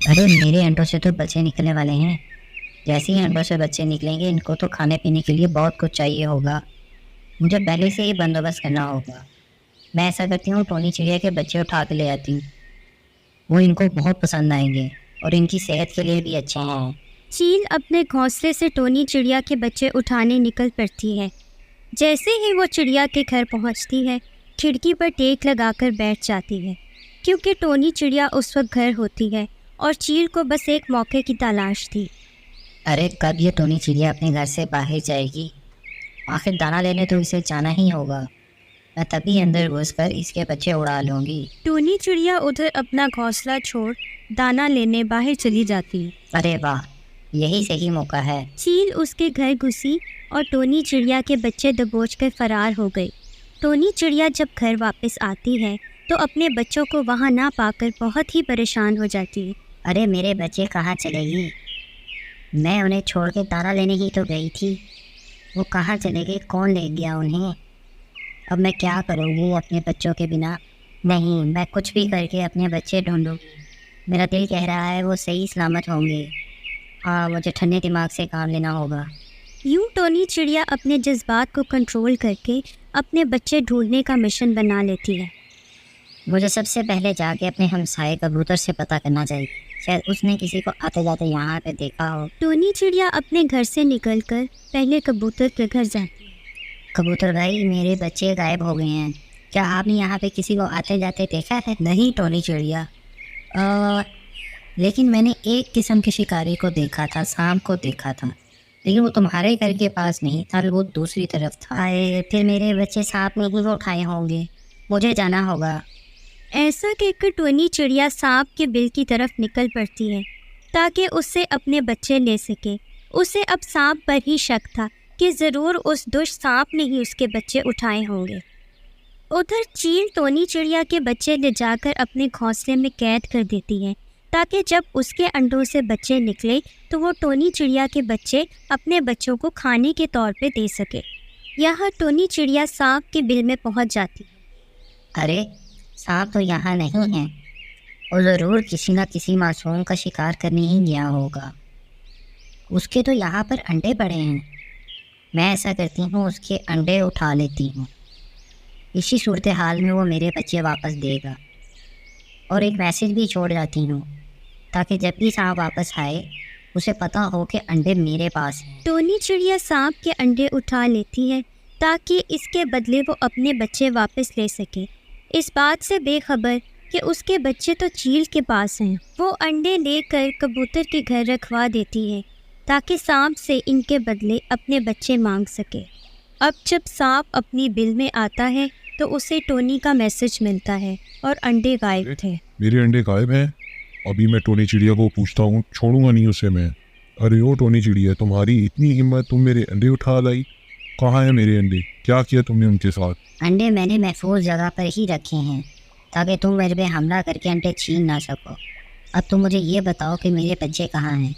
अरे मेरे अंडों से तो बच्चे निकलने वाले हैं। जैसे ही अंडों से बच्चे निकलेंगे इनको तो खाने पीने के लिए बहुत कुछ चाहिए होगा। मुझे पहले से ही बंदोबस्त करना होगा। मैं ऐसा करती हूँ, टोनी चिड़िया के बच्चे उठा के ले आती हूँ। वो इनको बहुत पसंद आएंगे और इनकी सेहत के लिए भी अच्छे हैं। चील अपने घोंसले से टोनी चिड़िया के बच्चे उठाने निकल पड़ती है। जैसे ही वो चिड़िया के घर पहुंचती है, खिड़की पर टेक लगाकर बैठ जाती है, क्योंकि टोनी चिड़िया उस वक्त घर होती है और चील को बस एक मौके की तलाश थी। अरे कब ये टोनी चिड़िया अपने घर से बाहर जाएगी? आखिर दाना लेने तो इसे जाना ही होगा। मैं तभी अंदर घुसकर इसके बच्चे उड़ा लूँगी। टोनी चिड़िया उधर अपना घोंसला छोड़ दाना लेने बाहर चली जाती है। अरे वाह, यही सही मौका है। चील उसके घर घुसी और टोनी चिड़िया के बच्चे दबोचकर फरार हो गई। टोनी चिड़िया जब घर वापस आती है तो अपने बच्चों को वहाँ ना पाकर बहुत ही परेशान हो जाती है। अरे मेरे बच्चे कहाँ चले गए? मैं उन्हें छोड़ के दाना लेने ही तो गई थी। वो कहाँ चले गए? कौन ले गया उन्हें? अब मैं क्या करूँगी अपने बच्चों के बिना? नहीं, मैं कुछ भी करके अपने बच्चे ढूंढूंगी। मेरा दिल कह रहा है वो सही सलामत होंगे। हाँ, मुझे ठंडे दिमाग से काम लेना होगा। यूं टोनी चिड़िया अपने जज्बात को कंट्रोल करके अपने बच्चे ढूंढने का मिशन बना लेती है। मुझे सबसे पहले जाके अपने हमसाए कबूतर से पता करना चाहिए। शायद उसने किसी को आते जाते यहाँ पे देखा हो। टोनी चिड़िया अपने घर से निकलकर पहले कबूतर के घर जाती है। कबूतर भाई, मेरे बच्चे गायब हो गए हैं। क्या आपने यहाँ पे किसी को आते जाते देखा है? नहीं टोनी चिड़िया, लेकिन मैंने एक किस्म के शिकारी को देखा था, सांप को देखा था, लेकिन वो तुम्हारे घर के पास नहीं था, वो दूसरी तरफ था। फिर मेरे बच्चे सांप ने ही वो उठाए होंगे। मुझे जाना होगा। ऐसा कहकर टोनी चिड़िया सांप के बिल की तरफ निकल पड़ती है ताकि उससे अपने बच्चे ले सके। उसे अब सांप पर ही शक था कि ज़रूर उस दुष्ट सांप ने ही उसके बच्चे उठाए होंगे। उधर चील टोनी चिड़िया के बच्चे ले जाकर अपने घोंसले में कैद कर देती है ताकि जब उसके अंडों से बच्चे निकले तो वो टोनी चिड़िया के बच्चे अपने बच्चों को खाने के तौर पे दे सके। यहाँ टोनी चिड़िया सांप के बिल में पहुँच जाती है। अरे सांप तो यहाँ नहीं है, और ज़रूर किसी न किसी मासूम का शिकार करने ही गया होगा। उसके तो यहाँ पर अंडे पड़े हैं। मैं ऐसा करती हूँ, उसके अंडे उठा लेती हूँ। इसी सूरत हाल में वो मेरे बच्चे वापस देगा। और एक मैसेज भी छोड़ जाती हूँ ताकि जब भी सांप वापस आए उसे पता हो कि अंडे मेरे पास हैं। टोनी चिड़िया सांप के अंडे उठा लेती है ताकि इसके बदले वो अपने बच्चे वापस ले सके। इस बात से बेखबर कि उसके बच्चे तो चील के पास हैं, वो अंडे लेकर कबूतर के घर रखवा देती है ताकि सांप से इनके बदले अपने बच्चे मांग सके। अब जब सांप अपनी बिल में आता है तो उसे टोनी का मैसेज मिलता है और अंडे गायब थे। मेरे अंडे गायब हैं। अभी मैं टोनी चिड़िया को पूछता हूँ, छोड़ूंगा नहीं उसे मैं। अरे ओ टोनी चिड़िया, तुम्हारी इतनी हिम्मत, तुम मेरे अंडे उठा लाई। कहाँ है मेरे अंडे? क्या किया तुमने उनके साथ? अंडे मैंने महफूज जगह पर ही रखे हैं ताकि तुम मेरे पे हमला करके अंडे छीन ना सको। अब तुम मुझे ये बताओ कि मेरे बच्चे कहाँ हैं?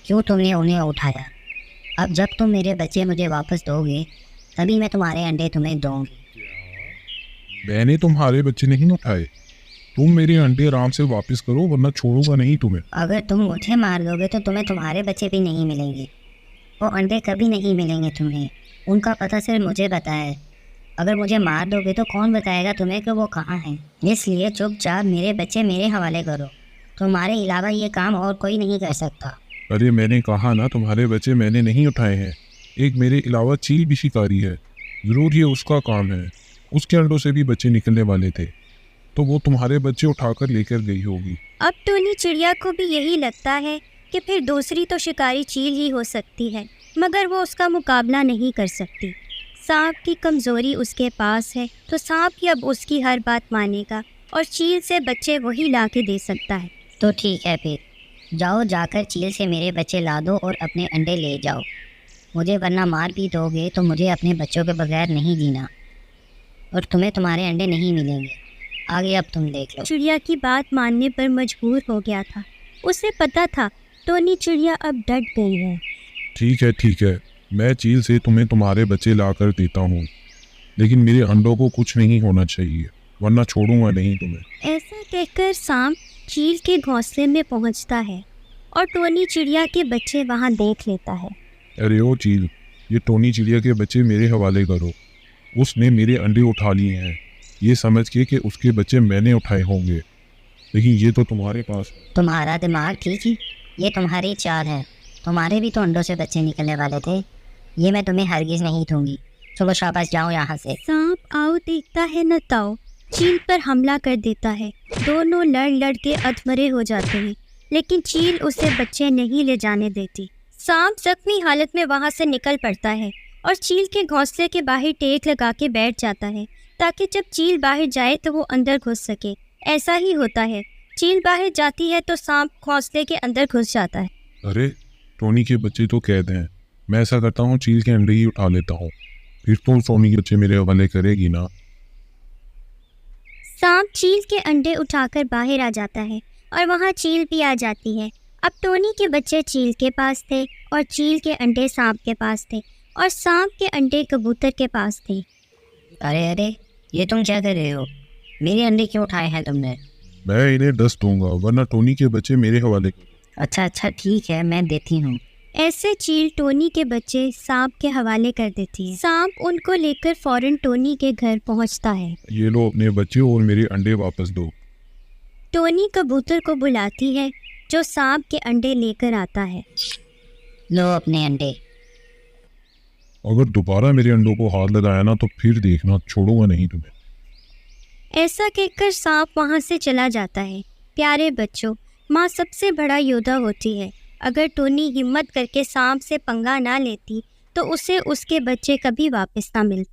क्यों तुमने उन्हें उठाया? अब जब तुम मेरे बच्चे मुझे वापस दोगे तभी मैं तुम्हारे अंडे तुम्हें दूंगी। मैंने तुम्हारे बच्चे नहीं उठाए। तुम मेरे अंडे आराम से वापस करो, वरना छोड़ूंगा नहीं तुम्हें। अगर तुम मुझे मार दोगे तो तुम्हें तुम्हारे बच्चे भी नहीं मिलेंगे। वो अंडे कभी नहीं मिलेंगे तुम्हें। उनका पता सिर्फ मुझे पता है। अगर मुझे मार दोगे तो कौन बताएगा तुम्हें कि वो कहाँ हैं? इसलिए चुपचाप मेरे बच्चे मेरे हवाले करो। तुम्हारे अलावा ये काम और कोई नहीं कर सकता। अरे मैंने कहा ना, तुम्हारे बच्चे मैंने नहीं उठाए हैं। एक मेरे अलावा चील भी शिकारी है, ज़रूर ये उसका काम है। उसके अंडों से भी बच्चे निकलने वाले थे, तो वो तुम्हारे बच्चे उठाकर लेकर गई होगी। अब टोनी चिड़िया को भी यही लगता है कि फिर दूसरी तो शिकारी चील ही हो सकती है, मगर वो उसका मुकाबला नहीं कर सकती। सांप की कमज़ोरी उसके पास है तो सांप ही अब उसकी हर बात मानेगा और चील से बच्चे वही ला के दे सकता है। तो ठीक है, फिर जाओ, जाकर चील से मेरे बच्चे ला दो और अपने अंडे ले जाओ। मुझे वरना मार भी दोगे तो मुझे अपने बच्चों के बगैर नहीं जीना, और तुम्हें तुम्हारे अंडे नहीं मिलेंगे। आगे अब तुम देख लो। चिड़िया की बात मानने पर मजबूर हो गया था। उसे पता था टोनी चिड़िया अब डट गई है। ठीक है, मैं चील से तुम्हें तुम्हारे बच्चे ला कर देता हूँ, लेकिन मेरे अंडों को कुछ नहीं होना चाहिए, वरना छोड़ूंगा नहीं तुम्हें। ऐसा कहकर सांप चील के घोंसले में पहुंचता है और टोनी चिड़िया के बच्चे वहां देख लेता है। अरे ओ चील, ये टोनी चिड़िया के बच्चे मेरे हवाले करो। उसने मेरे अंडे उठा लिए हैं, ये समझ के कि उसके बच्चे मैंने उठाए होंगे, लेकिन ये तो तुम्हारे पास है। तुम्हारा दिमाग ठीक ही, ये तुम्हारी चाल है। तुम्हारे भी तो अंडों से बच्चे निकलने वाले थे। ये मैं तुम्हें हरगिज़ नहीं दूंगी। चलो शाबाश, जाओ यहाँ से। सांप आओ देखता है न ताओ चील पर हमला कर देता है। दोनों लड़ लड़ के अधमरे हो जाते हैं, लेकिन चील उसे बच्चे नहीं ले जाने देती। सांप जख्मी हालत में वहां से निकल पड़ता है और चील के घोंसले के बाहर टेक लगा के बैठ जाता है, ताकि जब चील बाहर जाए तो वो अंदर घुस सके। ऐसा ही होता है, चील बाहर जाती है तो सांप घोंसले के अंदर घुस जाता है। अरे टोनी के बच्चे तो कैद हैं। मैं ऐसा करता हूँ, चील के अंडे ही उठा लेता हूँ, फिर तो टोनी के बच्चे मेरे हवाले करेगी ना। सांप चील के अंडे उठाकर बाहर आ जाता है और वहाँ चील भी आ जाती है। अब टोनी के बच्चे चील के पास थे और चील के अंडे सांप के पास थे और सांप के अंडे कबूतर के पास थे। अरे अरे, ये तुम क्या कर रहे हो? मेरे अंडे क्यों उठाए हैं तुमने? मैं इन्हें 10 दूंगा, वरना टोनी के बच्चे मेरे हवाले करो। अच्छा अच्छा ठीक है, मैं देती हूँ। ऐसे चील टोनी के बच्चे सांप के हवाले कर देती है। सांप उनको लेकर फौरन टोनी के घर पहुंचता है। ये लो अपने बच्चे और मेरे अंडे वापस दो। टोनी कबूतर को बुलाती है, जो सांप के अंडे लेकर आता है। लो अपने अंडे। अगर दोबारा मेरे अंडों को हाथ लगाया ना तो फिर देखना, छोड़ूंगा नहीं तुम्हें। ऐसा कहकर सांप वहां से चला जाता है। प्यारे बच्चों, माँ सबसे बड़ा योद्धा होती है। अगर टोनी हिम्मत करके सांप से पंगा ना लेती तो उसे उसके बच्चे कभी वापस ना मिलते।